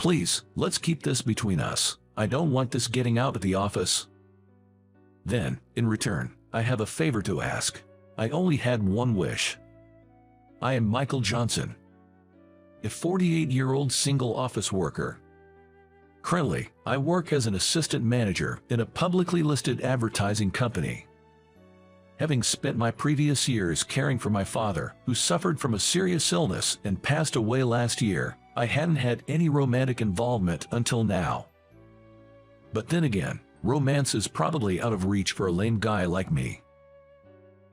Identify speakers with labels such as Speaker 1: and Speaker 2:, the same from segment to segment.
Speaker 1: Please, let's keep this between us. I don't want this getting out at the office. Then, in return, I have a favor to ask. I only had one wish. I am Michael Johnson, a 48-year-old single office worker. Currently, I work as an assistant manager in a publicly listed advertising company. Having spent my previous years caring for my father, who suffered from a serious illness and passed away last year, I hadn't had any romantic involvement until now. But then again, romance is probably out of reach for a lame guy like me.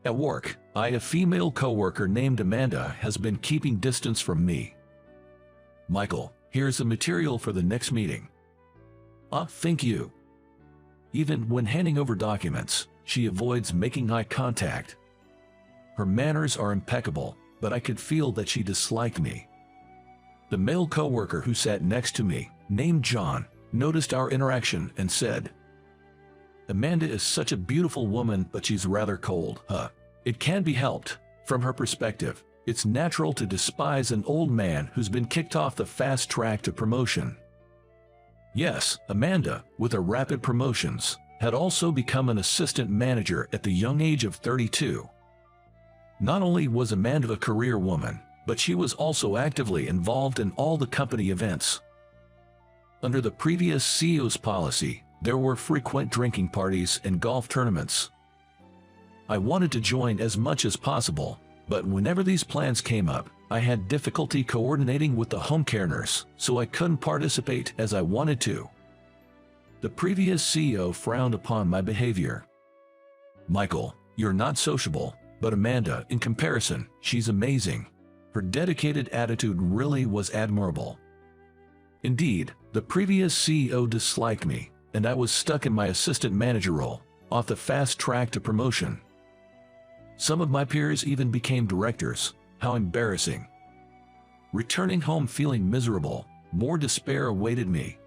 Speaker 1: At work, a female coworker named Amanda has been keeping distance from me. Michael, here's the material for the next meeting. Thank you. Even when handing over documents, she avoids making eye contact. Her manners are impeccable, but I could feel that she disliked me. The male coworker who sat next to me, named John, noticed our interaction and said, "Amanda is such a beautiful woman, but she's rather cold, huh?" It can't be helped. From her perspective, it's natural to despise an old man who's been kicked off the fast track to promotion. Yes, Amanda, with her rapid promotions, had also become an assistant manager at the young age of 32. Not only was Amanda a career woman, but she was also actively involved in all the company events. Under the previous CEO's policy, there were frequent drinking parties and golf tournaments. I wanted to join as much as possible, but whenever these plans came up, I had difficulty coordinating with the home care nurse, so I couldn't participate as I wanted to. The previous CEO frowned upon my behavior. "Michael, you're not sociable, but Amanda, in comparison, she's amazing. Her dedicated attitude really was admirable." Indeed, the previous CEO disliked me, and I was stuck in my assistant manager role, off the fast track to promotion. Some of my peers even became directors. How embarrassing. Returning home feeling miserable, more despair awaited me.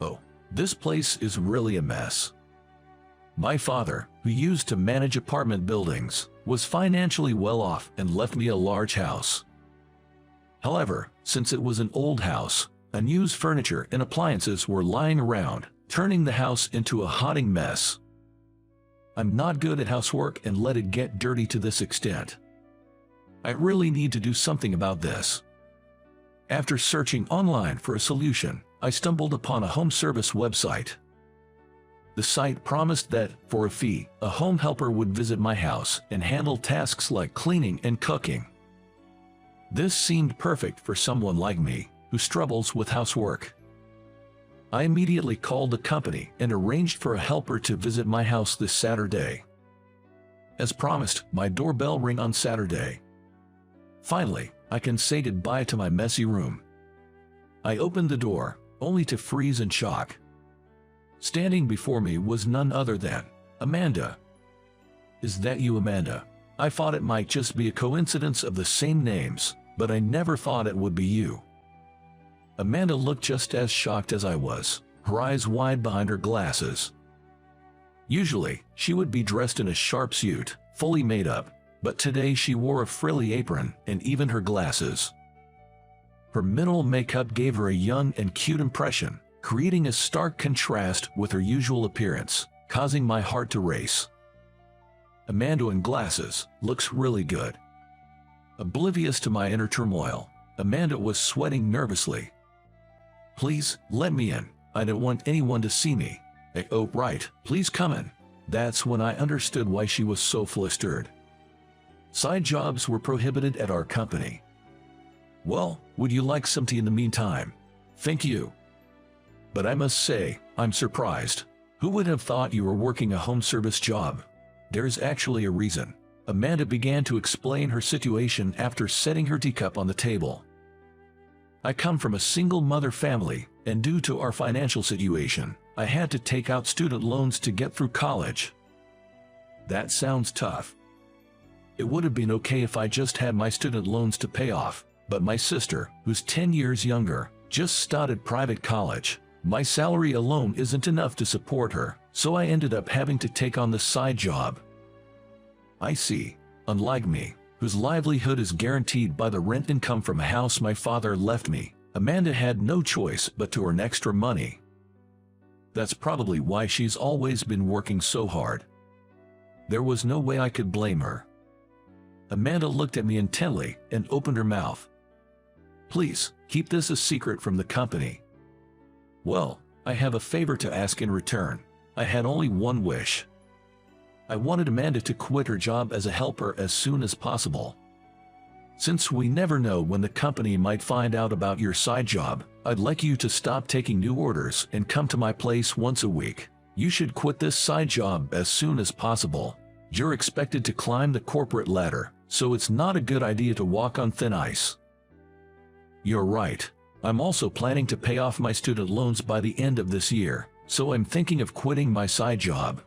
Speaker 1: Oh, this place is really a mess. My father, who used to manage apartment buildings, was financially well off and left me a large house. However, since it was an old house, unused furniture and appliances were lying around, turning the house into a haunting mess. I'm not good at housework and let it get dirty to this extent. I really need to do something about this. After searching online for a solution, I stumbled upon a home service website. The site promised that, for a fee, a home helper would visit my house and handle tasks like cleaning and cooking. This seemed perfect for someone like me, who struggles with housework. I immediately called the company and arranged for a helper to visit my house this Saturday. As promised, my doorbell rang on Saturday. Finally, I can say goodbye to my messy room. I opened the door, only to freeze in shock. Standing before me was none other than Amanda. "Is that you, Amanda?" I thought it might just be a coincidence of the same names, but I never thought it would be you. Amanda looked just as shocked as I was, her eyes wide behind her glasses. Usually, she would be dressed in a sharp suit, fully made up, but today she wore a frilly apron and even her glasses. Her minimal makeup gave her a young and cute impression, creating a stark contrast with her usual appearance, causing my heart to race. Amanda in glasses looks really good. Oblivious to my inner turmoil, Amanda was sweating nervously. "Please, let me in. I don't want anyone to see me." "Oh, right, please come in." That's when I understood why she was so flustered. Side jobs were prohibited at our company. "Well, would you like some tea in the meantime?" "Thank you. But I must say, I'm surprised. Who would have thought you were working a home service job?" "There's actually a reason." Amanda began to explain her situation after setting her teacup on the table. "I come from a single mother family, and due to our financial situation, I had to take out student loans to get through college." "That sounds tough." "It would have been okay if I just had my student loans to pay off, but my sister, who's 10 years younger, just started private college. My salary alone isn't enough to support her, so I ended up having to take on the side job." "I see. Unlike me, whose livelihood is guaranteed by the rent income from a house my father left me, Amanda had no choice but to earn extra money. That's probably why she's always been working so hard. There was no way I could blame her. Amanda looked at me intently and opened her mouth. Please, keep this a secret from the company. Well, I have a favor to ask in return. I had only one wish. I wanted Amanda to quit her job as a helper as soon as possible. Since we never know when the company might find out about your side job, I'd like you to stop taking new orders and come to my place once a week. You should quit this side job as soon as possible. You're expected to climb the corporate ladder, so it's not a good idea to walk on thin ice. You're right. I'm also planning to pay off my student loans by the end of this year, so I'm thinking of quitting my side job.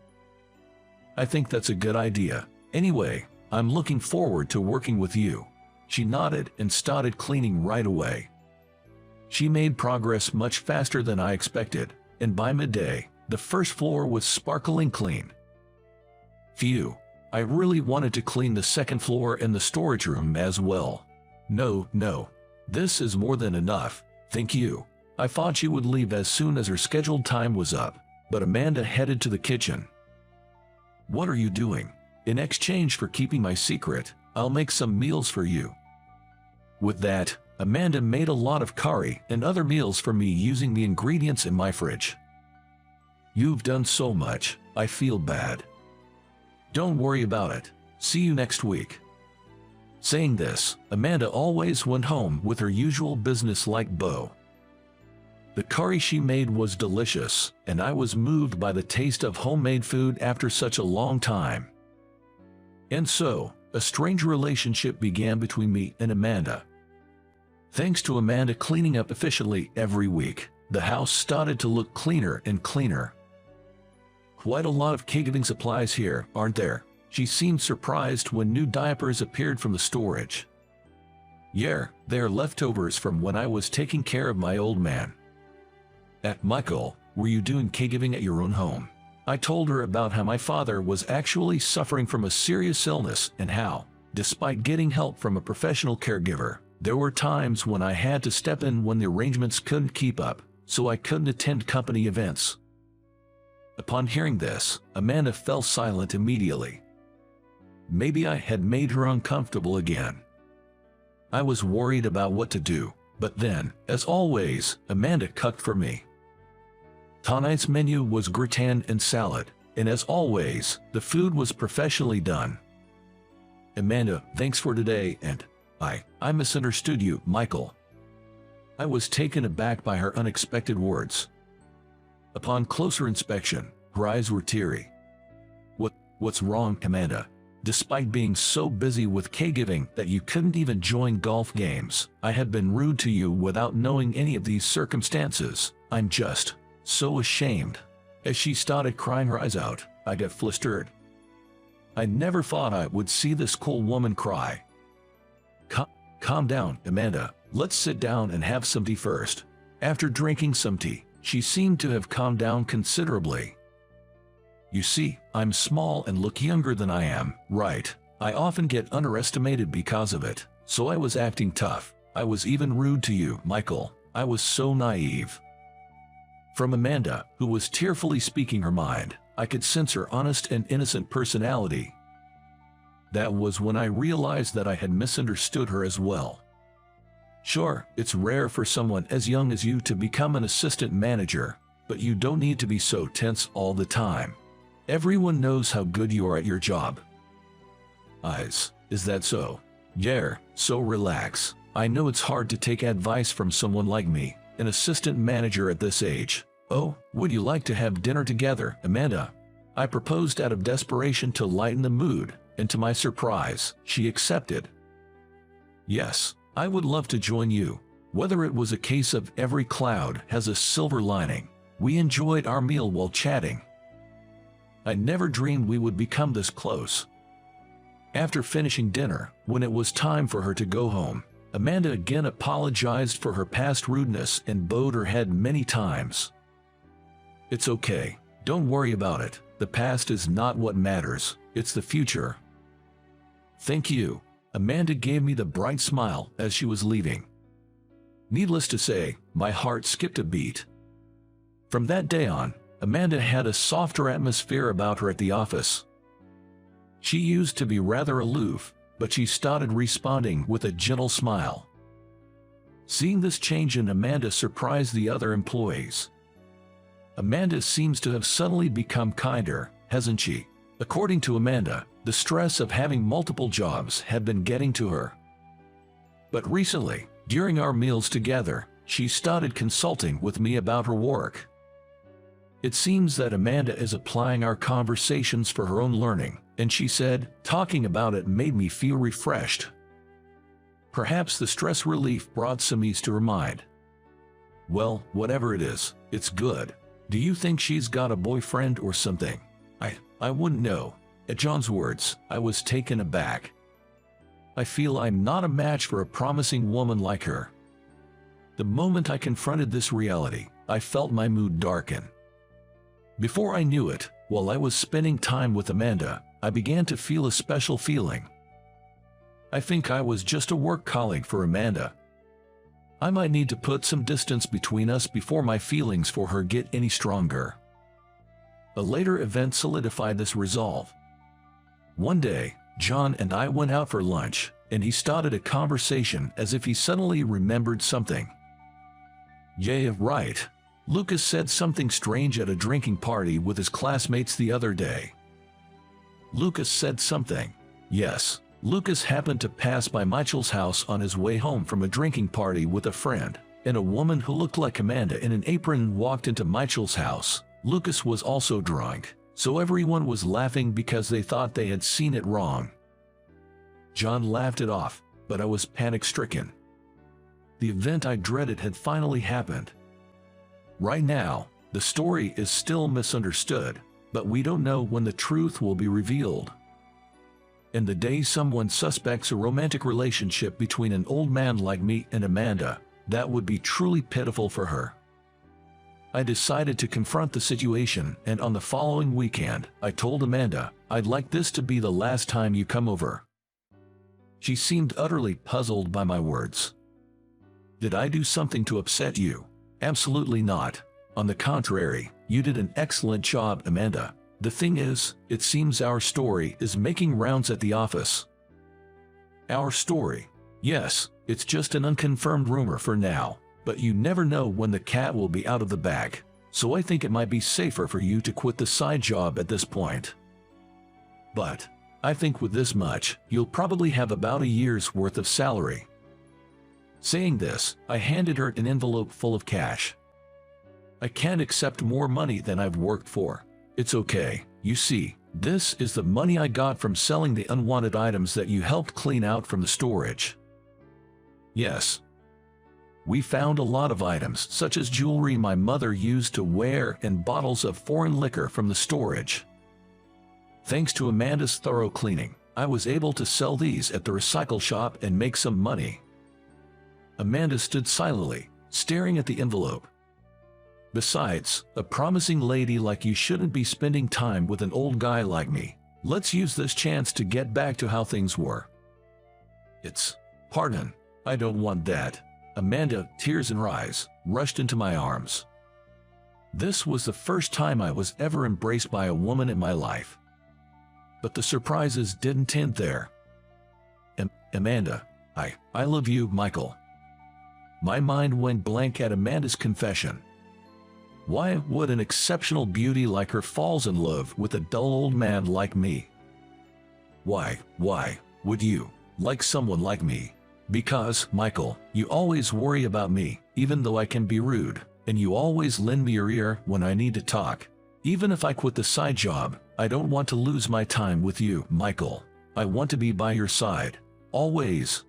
Speaker 1: I think that's a good idea. Anyway, I'm looking forward to working with you. She nodded and started cleaning right away. She made progress much faster than I expected, and by midday, the first floor was sparkling clean. Phew, I really wanted to clean the second floor and the storage room as well. No, this is more than enough, thank you. I thought she would leave as soon as her scheduled time was up, but Amanda headed to the kitchen. What are you doing? In exchange for keeping my secret, I'll make some meals for you. With that, Amanda made a lot of curry and other meals for me using the ingredients in my fridge. You've done so much, I feel bad. Don't worry about it. See you next week. Saying this, Amanda always went home with her usual business-like bow. The curry she made was delicious, and I was moved by the taste of homemade food after such a long time. And so, a strange relationship began between me and Amanda. Thanks to Amanda cleaning up efficiently every week, the house started to look cleaner and cleaner. Quite a lot of caregiving supplies here, aren't there? She seemed surprised when new diapers appeared from the storage. Yeah, they're leftovers from when I was taking care of my old man. Michael, were you doing caregiving at your own home? I told her about how my father was actually suffering from a serious illness and how, despite getting help from a professional caregiver, there were times when I had to step in when the arrangements couldn't keep up, so I couldn't attend company events. Upon hearing this, Amanda fell silent immediately. Maybe I had made her uncomfortable again. I was worried about what to do, but then, as always, Amanda cooked for me. Tonight's menu was gratin and salad, and as always, the food was professionally done. Amanda, thanks for today, and I misunderstood you, Michael. I was taken aback by her unexpected words. Upon closer inspection, her eyes were teary. What's wrong, Amanda? Despite being so busy with caregiving that you couldn't even join golf games, I had been rude to you without knowing any of these circumstances. I'm just so ashamed. As she started crying her eyes out, I got flustered. I never thought I would see this cool woman cry. Calm down, Amanda. Let's sit down and have some tea first. After drinking some tea, she seemed to have calmed down considerably. You see, I'm small and look younger than I am, right? I often get underestimated because of it, so I was acting tough. I was even rude to you, Michael. I was so naive. From Amanda, who was tearfully speaking her mind, I could sense her honest and innocent personality. That was when I realized that I had misunderstood her as well. Sure, it's rare for someone as young as you to become an assistant manager, but you don't need to be so tense all the time. Everyone knows how good you are at your job. Is that so? Yeah, so relax. I know it's hard to take advice from someone like me, an assistant manager at this age. Oh, would you like to have dinner together, Amanda? I proposed out of desperation to lighten the mood, and to my surprise, she accepted. Yes, I would love to join you. Whether it was a case of every cloud has a silver lining, we enjoyed our meal while chatting. I never dreamed we would become this close. After finishing dinner, when it was time for her to go home, Amanda again apologized for her past rudeness and bowed her head many times. It's okay. Don't worry about it. The past is not what matters. It's the future. Thank you. Amanda gave me the bright smile as she was leaving. Needless to say, my heart skipped a beat. From that day on, Amanda had a softer atmosphere about her at the office. She used to be rather aloof, but she started responding with a gentle smile. Seeing this change in Amanda surprised the other employees. Amanda seems to have suddenly become kinder, hasn't she? According to Amanda, the stress of having multiple jobs had been getting to her. But recently, during our meals together, she started consulting with me about her work. It seems that Amanda is applying our conversations for her own learning, and she said, talking about it made me feel refreshed. Perhaps the stress relief brought some ease to her mind. Well, whatever it is, it's good. Do you think she's got a boyfriend or something? I wouldn't know. At John's words, I was taken aback. I feel I'm not a match for a promising woman like her. The moment I confronted this reality, I felt my mood darken. Before I knew it, while I was spending time with Amanda, I began to feel a special feeling. I think I was just a work colleague for Amanda. I might need to put some distance between us before my feelings for her get any stronger. A later event solidified this resolve. One day, John and I went out for lunch, and he started a conversation as if he suddenly remembered something. Yeah, right. Lucas said something strange at a drinking party with his classmates the other day. Lucas said something. Yes, Lucas happened to pass by Michael's house on his way home from a drinking party with a friend, and a woman who looked like Amanda in an apron walked into Michael's house. Lucas was also drunk, so everyone was laughing because they thought they had seen it wrong. John laughed it off, but I was panic-stricken. The event I dreaded had finally happened. Right now, the story is still misunderstood, but we don't know when the truth will be revealed. And the day someone suspects a romantic relationship between an old man like me and Amanda, that would be truly pitiful for her. I decided to confront the situation, and on the following weekend, I told Amanda, I'd like this to be the last time you come over. She seemed utterly puzzled by my words. Did I do something to upset you? Absolutely not. On the contrary, you did an excellent job, Amanda. The thing is, it seems our story is making rounds at the office. Our story? Yes, it's just an unconfirmed rumor for now, but you never know when the cat will be out of the bag, so I think it might be safer for you to quit the side job at this point. But I think with this much, you'll probably have about a year's worth of salary. Saying this, I handed her an envelope full of cash. I can't accept more money than I've worked for. It's okay. You see, this is the money I got from selling the unwanted items that you helped clean out from the storage. Yes. We found a lot of items, such as jewelry my mother used to wear and bottles of foreign liquor from the storage. Thanks to Amanda's thorough cleaning, I was able to sell these at the recycle shop and make some money. Amanda stood silently, staring at the envelope. Besides, a promising lady like you shouldn't be spending time with an old guy like me. Let's use this chance to get back to how things were. Pardon, I don't want that. Amanda, tears in her eyes, rushed into my arms. This was the first time I was ever embraced by a woman in my life. But the surprises didn't end there. Amanda, I love you, Michael. My mind went blank at Amanda's confession. Why would an exceptional beauty like her falls in love with a dull old man like me? Why would you like someone like me? Because, Michael, you always worry about me, even though I can be rude, and you always lend me your ear when I need to talk. Even if I quit the side job, I don't want to lose my time with you, Michael. I want to be by your side, always.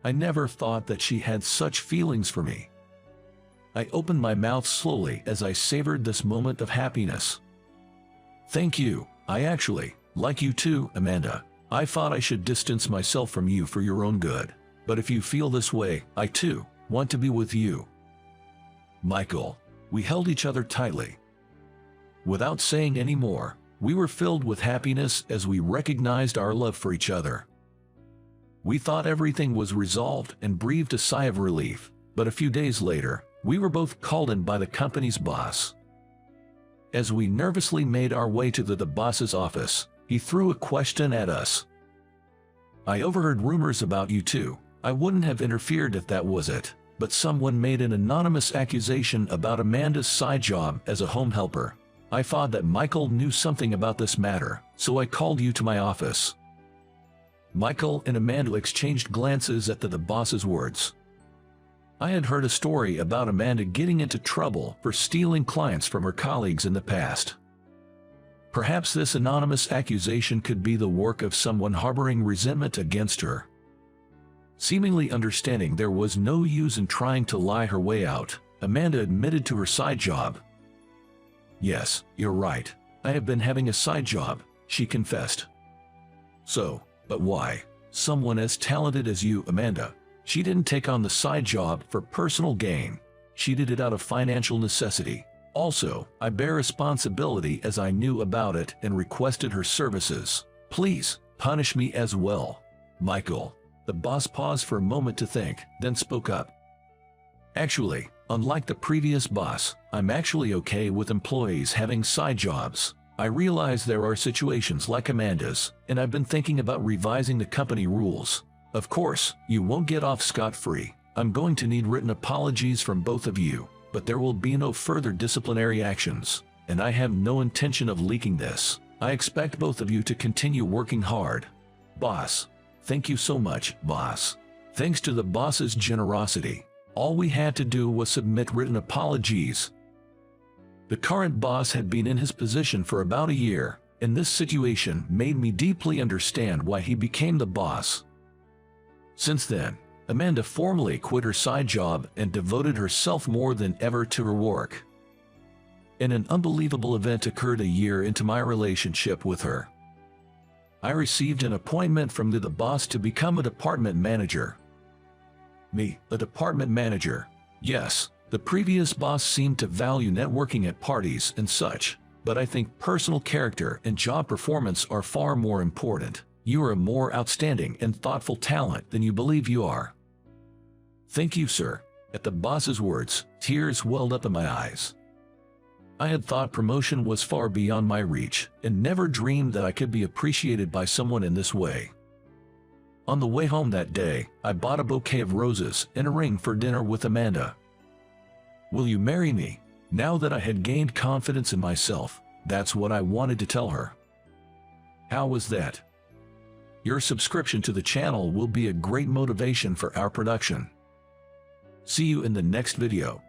Speaker 1: I never thought that she had such feelings for me. I opened my mouth slowly as I savored this moment of happiness. Thank you. I actually like you too, Amanda. I thought I should distance myself from you for your own good. But if you feel this way, I too want to be with you. Michael, we held each other tightly. Without saying any more, we were filled with happiness as we recognized our love for each other. We thought everything was resolved and breathed a sigh of relief. But a few days later, we were both called in by the company's boss. As we nervously made our way to the boss's office, he threw a question at us. "I overheard rumors about you two. I wouldn't have interfered if that was it, but someone made an anonymous accusation about Amanda's side job as a home helper. I thought that Michael knew something about this matter, so I called you to my office." Michael and Amanda exchanged glances at the boss's words. I had heard a story about Amanda getting into trouble for stealing clients from her colleagues in the past. Perhaps this anonymous accusation could be the work of someone harboring resentment against her. Seemingly understanding there was no use in trying to lie her way out, Amanda admitted to her side job. "Yes, you're right. I have been having a side job," she confessed. But why? Someone as talented as you, Amanda. She didn't take on the side job for personal gain. She did it out of financial necessity. Also, I bear responsibility as I knew about it and requested her services. Please, punish me as well." "Michael." The boss paused for a moment to think, then spoke up. "Actually, unlike the previous boss, I'm actually okay with employees having side jobs. I realize there are situations like Amanda's, and I've been thinking about revising the company rules. Of course, you won't get off scot-free. I'm going to need written apologies from both of you, but there will be no further disciplinary actions, and I have no intention of leaking this. I expect both of you to continue working hard." "Boss." "Thank you so much, boss." Thanks to the boss's generosity, all we had to do was submit written apologies. The current boss had been in his position for about a year, and this situation made me deeply understand why he became the boss. Since then, Amanda formally quit her side job and devoted herself more than ever to her work. And an unbelievable event occurred a year into my relationship with her. I received an appointment from the boss to become a department manager. Me, a department manager? Yes, the previous boss seemed to value networking at parties and such, but I think personal character and job performance are far more important. You are a more outstanding and thoughtful talent than you believe you are. Thank you, sir. At the boss's words, tears welled up in my eyes. I had thought promotion was far beyond my reach, and never dreamed that I could be appreciated by someone in this way. On the way home that day, I bought a bouquet of roses and a ring for dinner with Amanda. "Will you marry me?" Now that I had gained confidence in myself, that's what I wanted to tell her. How was that? Your subscription to the channel will be a great motivation for our production. See you in the next video.